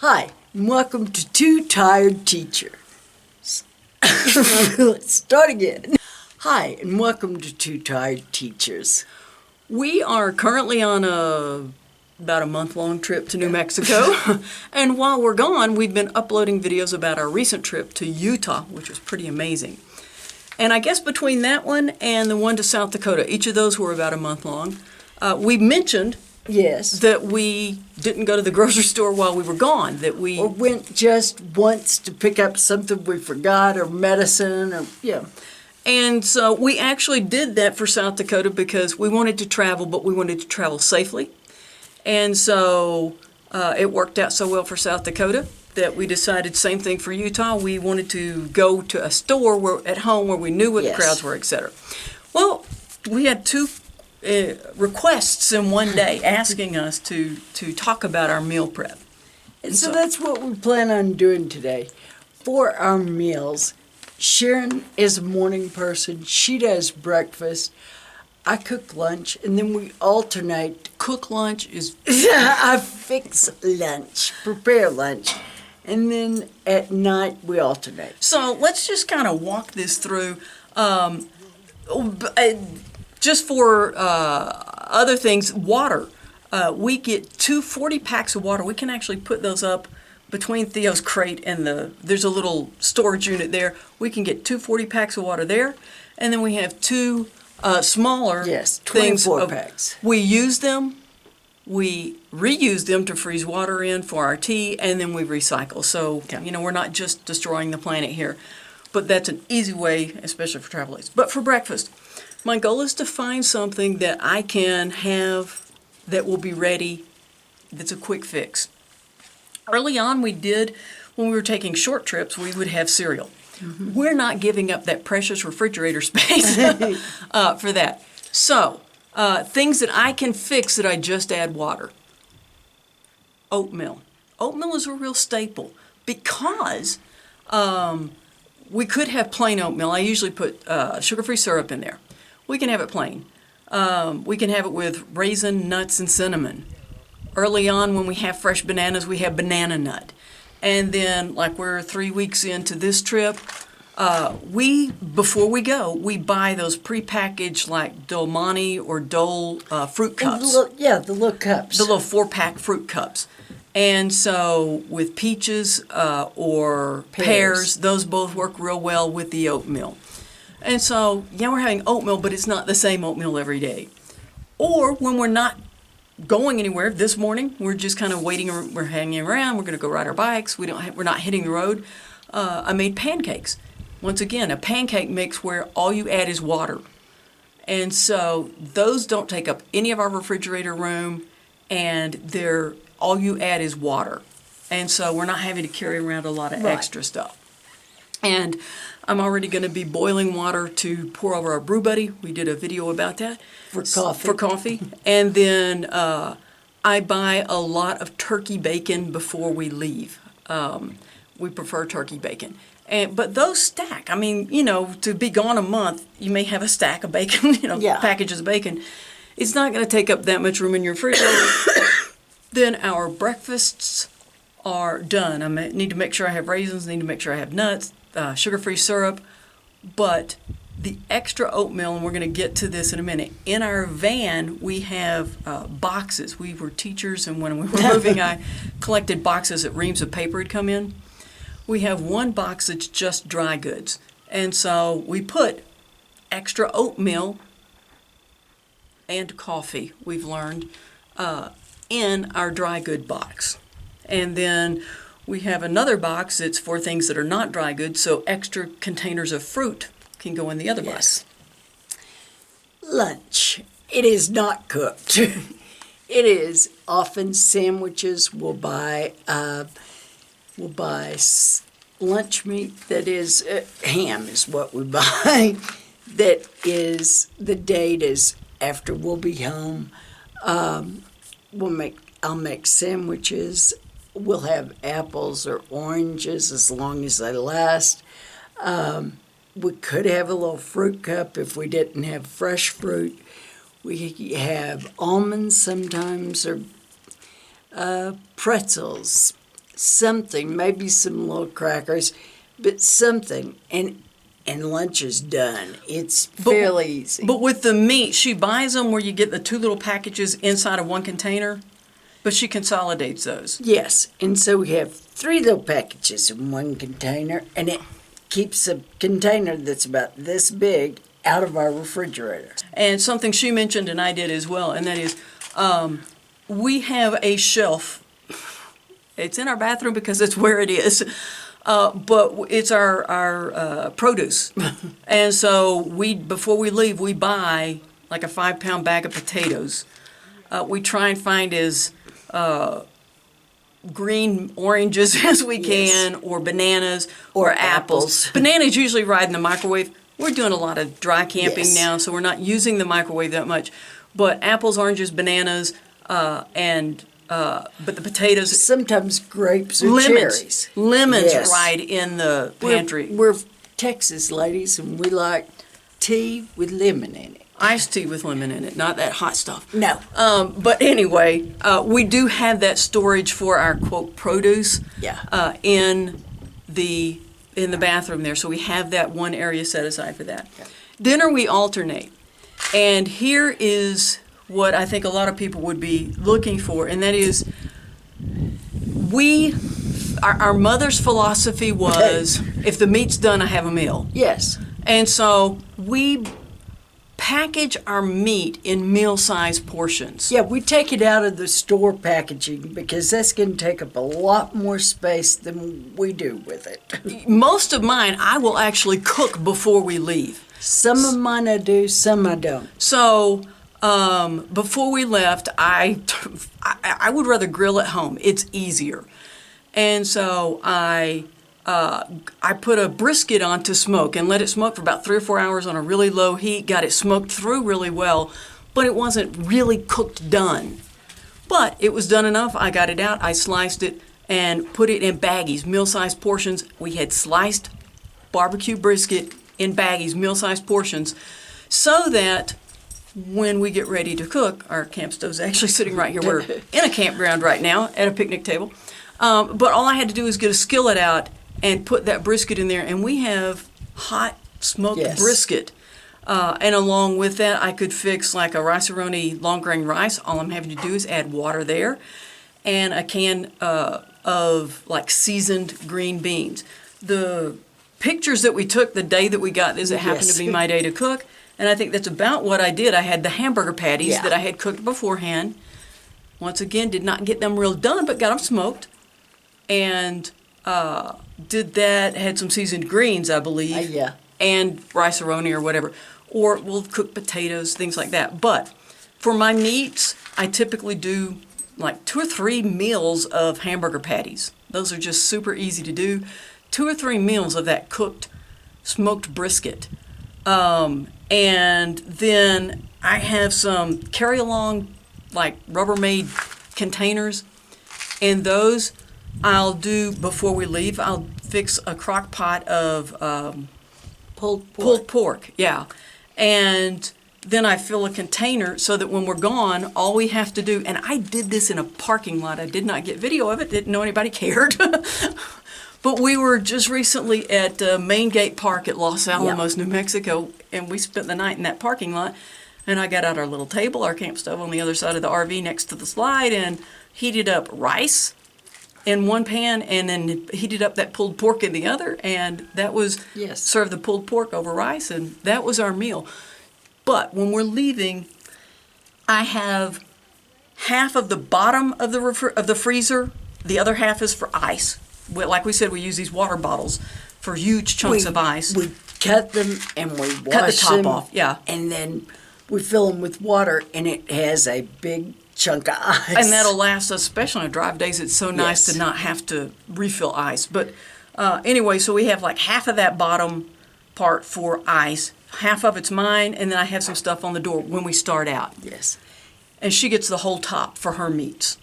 Hi, and welcome to Two Tired Teachers. Let's start again. Hi, and welcome to Two Tired Teachers. We are currently on about a month-long trip to New Mexico, and while we're gone, we've been uploading videos about our recent trip to Utah, which was pretty amazing. And I guess between that one and the one to South Dakota, each of those were about a month long, we mentioned that we didn't go to the grocery store while we were gone, that we... Or went just once to pick up something we forgot, or medicine, or, And so we actually did that for South Dakota because we wanted to travel, but we wanted to travel safely. And so it worked out so well for South Dakota that we decided same thing for Utah. We wanted to go to a store at home where we knew what the crowds were, etc. Well, we had two requests in one day asking us to talk about our meal prep. And so that's what we plan on doing today. For our meals, Sharon is a morning person. She does breakfast. I cook lunch, and then we alternate. Cook lunch is... I fix lunch, prepare lunch, and then at night we alternate. So let's just kind of walk this through. Just for other things, water. We get 40 packs of water. We can actually put those up between Theo's crate and there's a little storage unit there. We can get 40 packs of water there. And then we have two smaller 24 packs. We use them, we reuse them to freeze water in for our tea, and then we recycle. So, we're not just destroying the planet here. But that's an easy way, especially for travelers. But for breakfast, my goal is to find something that I can have that will be ready, that's a quick fix. Early on when we were taking short trips, we would have cereal. Mm-hmm. We're not giving up that precious refrigerator space for that. So, things that I can fix that I just add water. Oatmeal. Oatmeal is a real staple because we could have plain oatmeal. I usually put sugar-free syrup in there. We can have it plain. We can have it with raisin, nuts, and cinnamon. Early on when we have fresh bananas, we have banana nut. And then, like we're 3 weeks into this trip, before we go, we buy those prepackaged like Dolmani or Dole fruit cups. The little cups. The little 4-pack fruit cups. And so with peaches or pears, those both work real well with the oatmeal. And so, we're having oatmeal, but it's not the same oatmeal every day. Or when we're not going anywhere, this morning, we're just kind of waiting, we're hanging around, we're going to go ride our bikes, we're not hitting the road. I made pancakes. Once again, a pancake mix where all you add is water. And so those don't take up any of our refrigerator room, and all you add is water. And so we're not having to carry around a lot of extra stuff. And I'm already going to be boiling water to pour over our Brew Buddy. We did a video about that. For coffee. And then I buy a lot of turkey bacon before we leave. We prefer turkey bacon. But those stack. I mean, to be gone a month, you may have a stack of bacon, packages of bacon. It's not going to take up that much room in your refrigerator. Then our breakfasts are done. I need to make sure I have raisins, need to make sure I have nuts, sugar-free syrup, but the extra oatmeal, and we're going to get to this in a minute, in our van we have boxes. We were teachers, and when we were moving, I collected boxes that reams of paper had come in. We have one box that's just dry goods, and so we put extra oatmeal and coffee, we've learned, in our dry good box. And then we have another box that's for things that are not dry goods, so extra containers of fruit can go in the other box. Lunch. It is not cooked. It is often sandwiches. We'll buy lunch meat that is ham is what we buy. That is the date is after we'll be home. I'll make sandwiches. We'll have apples or oranges as long as they last. We could have a little fruit cup if we didn't have fresh fruit. We have almonds sometimes or pretzels, something, maybe some little crackers, but something, and lunch is done. It's fairly easy. But with the meat, she buys them where you get the 2 little packages inside of one container, but she consolidates those. Yes, and so we have 3 little packages in one container, and it keeps a container that's about this big out of our refrigerator. And something she mentioned and I did as well, and that is we have a shelf. It's in our bathroom because it's where it is. But it's our produce. And so before we leave, we buy like a 5-pound bag of potatoes. We try and find as green oranges as we can, or bananas, or apples. Bananas usually ride in the microwave. We're doing a lot of dry camping now, so we're not using the microwave that much. But apples, oranges, bananas, but the potatoes. Sometimes grapes or cherries. Lemons ride in the pantry. We're Texas ladies, and we like tea with lemon in it. Iced tea with lemon in it, not that hot stuff. No. But anyway, we do have that storage for our, quote, produce in the bathroom there. So we have that one area set aside for that. Yeah. Dinner, we alternate. And here is what I think a lot of people would be looking for, and that is our mother's philosophy was, if the meat's done, I have a meal. Yes. And so we package our meat in meal-sized portions. Yeah, we take it out of the store packaging because that's going to take up a lot more space than we do with it. Most of mine, I will actually cook before we leave. Some of mine I do, some I don't. So before we left, I would rather grill at home. It's easier. And so I put a brisket on to smoke and let it smoke for about 3 or 4 hours on a really low heat, got it smoked through really well, but it wasn't really cooked done. But it was done enough. I got it out, I sliced it, and put it in baggies, meal-sized portions. We had sliced barbecue brisket in baggies, meal-sized portions, so that when we get ready to cook, our camp stove's actually sitting right here. We're in a campground right now at a picnic table. But all I had to do was get a skillet out and put that brisket in there, and we have hot smoked brisket. And along with that, I could fix like a rice-a-roni long grain rice. All I'm having to do is add water there, and a can of like seasoned green beans. The pictures that we took the day that we got this, it happened to be my day to cook, and I think that's about what I did. I had the hamburger patties that I had cooked beforehand. Once again, did not get them real done, but got them smoked, and did that, had some seasoned greens, I believe, and rice-a-roni or whatever. Or we'll cook potatoes, things like that. But for my meats, I typically do like 2 or 3 meals of hamburger patties. Those are just super easy to do. 2 or 3 meals of that cooked smoked brisket. And then I have some carry-along like Rubbermaid containers, and those I'll do before we leave. I'll fix a crock pot of pulled pork, and then I fill a container so that when we're gone, all we have to do, and I did this in a parking lot. I did not get video of it, didn't know anybody cared. But we were just recently at Main Gate Park at Los Alamos, New Mexico, and we spent the night in that parking lot. And I got out our little table, our camp stove on the other side of the RV next to the slide, and heated up rice in one pan, and then heated up that pulled pork in the other, and that was served the pulled pork over rice, and that was our meal. But when we're leaving, I have half of the bottom of the freezer. The other half is for ice. Like we said, we use these water bottles for huge chunks of ice. We cut them and we wash cut the top them off, and then we fill them with water, and it has a big chunk of ice. And that'll last us, especially on dry days. It's so nice to not have to refill ice. But anyway, so we have like half of that bottom part for ice. Half of it's mine, and then I have some stuff on the door when we start out. Yes. And she gets the whole top for her meats.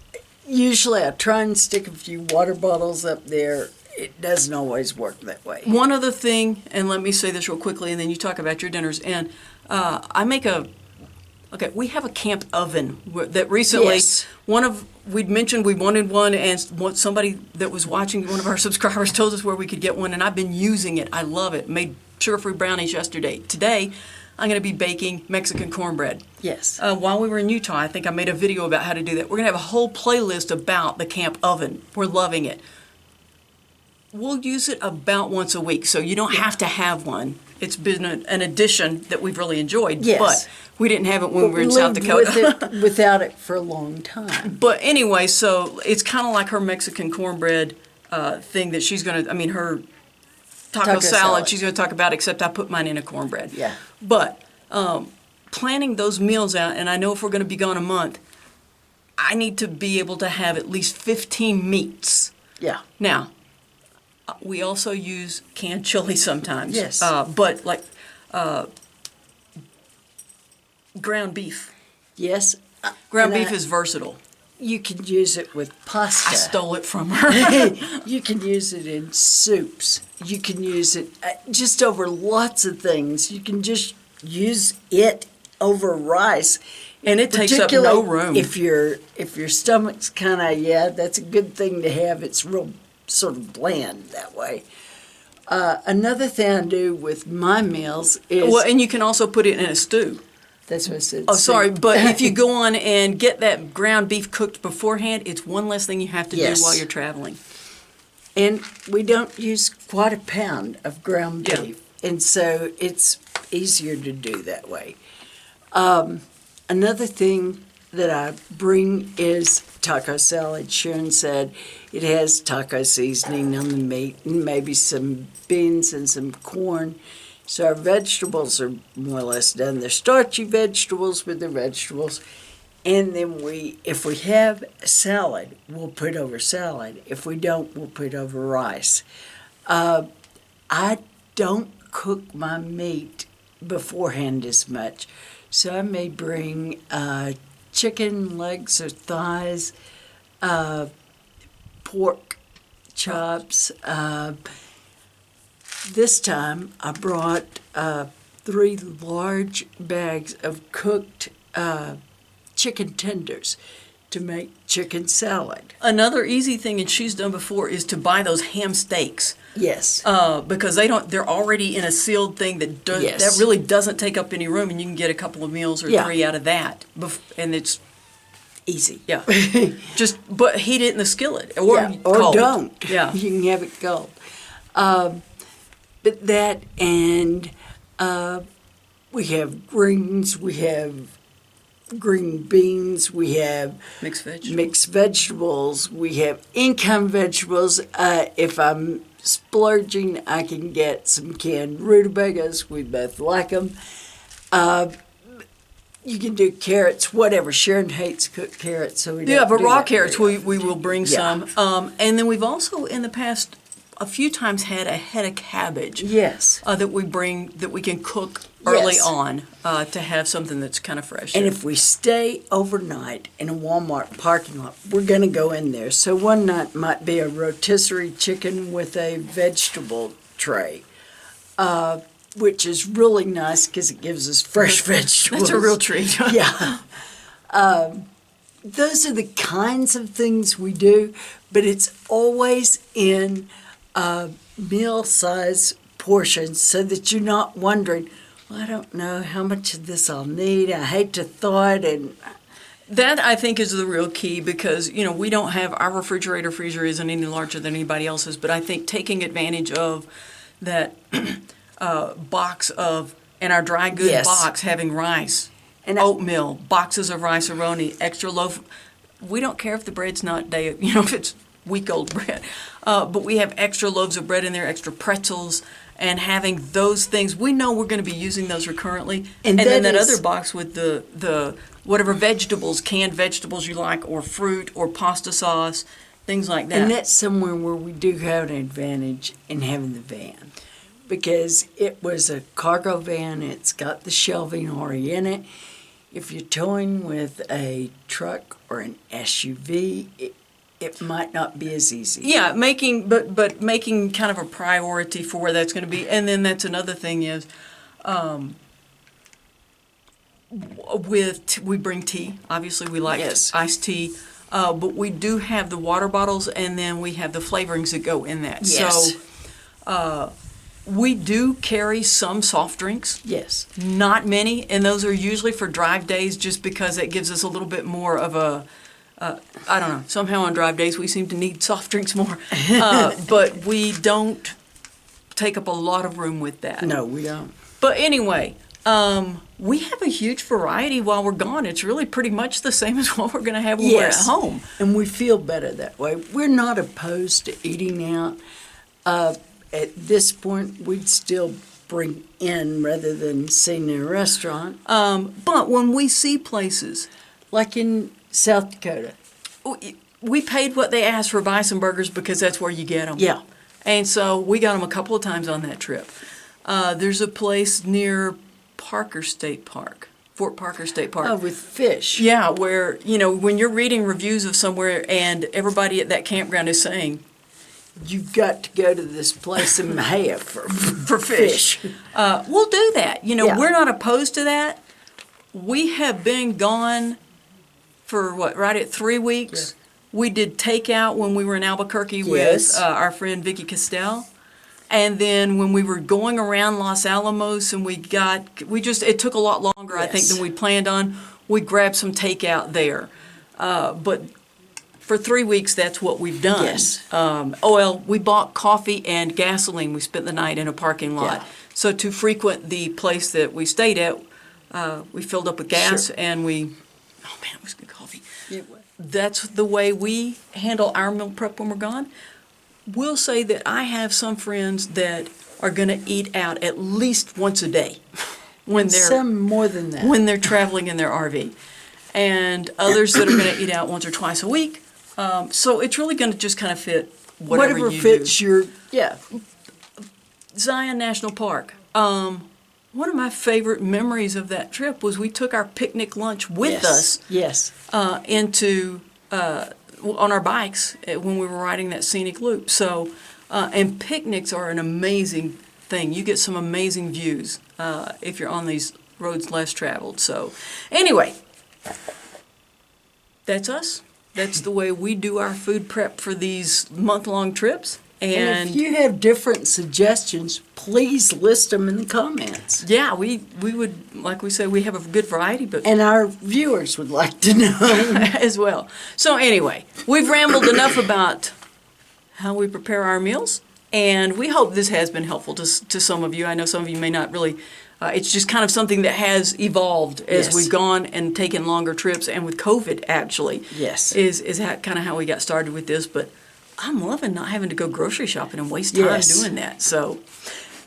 Usually I try and stick a few water bottles up there. It doesn't always work that way. One other thing, and let me say this real quickly, and then you talk about your dinners. And I make we have a camp oven that recently, one of we'd mentioned we wanted one, and somebody that was watching, one of our subscribers, told us where we could get one, and I've been using it. I love it. Made sugar-free brownies yesterday. Today, I'm going to be baking Mexican cornbread. Yes. While we were in Utah, I think I made a video about how to do that. We're going to have a whole playlist about the camp oven. We're loving it. We'll use it about once a week, so you don't have to have one. It's been an addition that we've really enjoyed, Yes. but we didn't have it when we were in South lived Dakota. without it for a long time. But anyway, so it's kind of like her Mexican cornbread thing that she's going to, I mean, her taco salad she's going to talk about, except I put mine in a cornbread. Yeah. But planning those meals out, and I know if we're going to be gone a month, I need to be able to have at least 15 meats. Yeah. Now, we also use canned chili sometimes. Yes. But like ground beef. Yes. Ground And beef is versatile. You can use it with pasta. I stole it from her. You can use it in soups. You can use it just over lots of things. You can just use it over rice. And it takes up no room. If your stomach's kind of, that's a good thing to have. It's real sort of bland that way. Another thing I do with my meals is... Well, and you can also put it in a stew. That's what I said. Oh, sorry, but if you go on and get that ground beef cooked beforehand, it's one less thing you have to do while you're traveling. And we don't use quite a pound of ground Yeah. beef, and so it's easier to do that way. Another thing that I bring is taco salad. Sharon said it has taco seasoning on the meat and maybe some beans and some corn. So our vegetables are more or less done. They're starchy vegetables with the vegetables. And then if we have salad, we'll put over salad. If we don't, we'll put over rice. I don't cook my meat beforehand as much. So I may bring chicken legs or thighs, pork chops. This time I brought 3 large bags of cooked chicken tenders to make chicken salad. Another easy thing, and she's done before, is to buy those ham steaks. Yes. Because they're already in a sealed thing that that really doesn't take up any room, and you can get a couple of meals or 3 out of that, and it's easy. Yeah. But heat it in the skillet or or cold. don't. Yeah. You can have it cold. But that and we have greens, we have green beans, we have Mixed vegetables. we have in-kind vegetables. If I'm splurging, I can get some canned rutabagas. We both like them. You can do carrots, whatever. Sharon hates cooked carrots, so we don't but do raw that carrots, very we will bring some. And then we've also, in the past, a few times had a head of cabbage. Yes. That we bring, that we can cook early Yes. on to have something that's kind of fresh. And if we stay overnight in a Walmart parking lot, we're going to go in there. So one night might be a rotisserie chicken with a vegetable tray, which is really nice because it gives us fresh vegetables. That's a real treat. Yeah. Those are the kinds of things we do, but it's always in meal-size portions so that you're not wondering, well, I don't know how much of this I'll need. I hate to thaw it. And That, I think, is the real key because, we don't have, our refrigerator freezer isn't any larger than anybody else's, but I think taking advantage of that box of, in our dry goods box, having rice, and oatmeal, boxes of rice-a-roni, extra loaf. We don't care if the bread's not if it's week-old bread, but we have extra loaves of bread in there, extra pretzels, and having those things. We know we're going to be using those recurrently. And then that other box with the whatever vegetables, canned vegetables you like, or fruit, or pasta sauce, things like that. And that's somewhere where we do have an advantage in having the van. Because it was a cargo van, it's got the shelving already in it. If you're towing with a truck or an SUV, it might not be as easy. Yeah, making kind of a priority for where that's going to be. And then that's another thing is, we bring tea. Obviously, we like iced tea. but we do have the water bottles, and then we have the flavorings that go in that. Yes. So we do carry some soft drinks. Yes. Not many, and those are usually for drive days just because it gives us a little bit more of a, I don't know, somehow on drive days we seem to need soft drinks more. But we don't take up a lot of room with that. No, we don't. But anyway, we have a huge variety while we're gone. It's really pretty much the same as what we're going to have when we're at home. And we feel better that way. We're not opposed to eating out. At this point, we'd still bring in rather than sitting in a restaurant. But when we see places, Like in South Dakota. we paid what they asked for bison burgers because that's where you get them. Yeah. And so we got them a couple of times on that trip. There's a place near Parker State Park, Fort Parker State Park. Oh, with fish. Yeah, where, when you're reading reviews of somewhere and everybody at that campground is saying, You've got to go to this place in Mahia for fish. We'll do that. Yeah. We're not opposed to that. We have been gone for, right at 3 weeks. Yeah. We did takeout when we were in Albuquerque with our friend Vicky Castell. And then when we were going around Los Alamos and it took a lot longer, I think, than we planned on. We grabbed some takeout there. But for 3 weeks, that's what we've done. Yes. We bought coffee and gasoline. We spent the night in a parking lot. Yeah. So to frequent the place that we stayed at, we filled up with gas and it was good coffee. That's the way we handle our meal prep when we're gone. We'll say that I have some friends that are going to eat out at least once a day some more than that. when they're traveling in their RV, and others that are going to eat out once or twice a week. So it's really going to just kind of fit whatever you fits do. your Zion National Park. One of my favorite memories of that trip was we took our picnic lunch with us. Yes. On our bikes when we were riding that scenic loop. So, and picnics are an amazing thing. You get some amazing views if you're on these roads less traveled. So, anyway, that's us. That's the way we do our food prep for these month-long trips. And if you have different suggestions, please list them in the comments. Yeah, we would, like we said, we have a good variety, but and our viewers would like to know as well. So anyway, we've rambled enough about how we prepare our meals, and we hope this has been helpful to some of you. I know some of you may not really. It's just kind of something that has evolved as we've gone and taken longer trips, and with COVID actually. Yes, is kind of how we got started with this, but I'm loving not having to go grocery shopping and waste time doing that. So,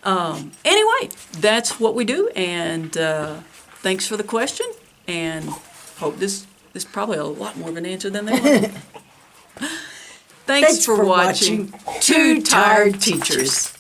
anyway, that's what we do. And thanks for the question. And hope this is probably a lot more of an answer than they want. Thanks for watching Two Tired Teachers.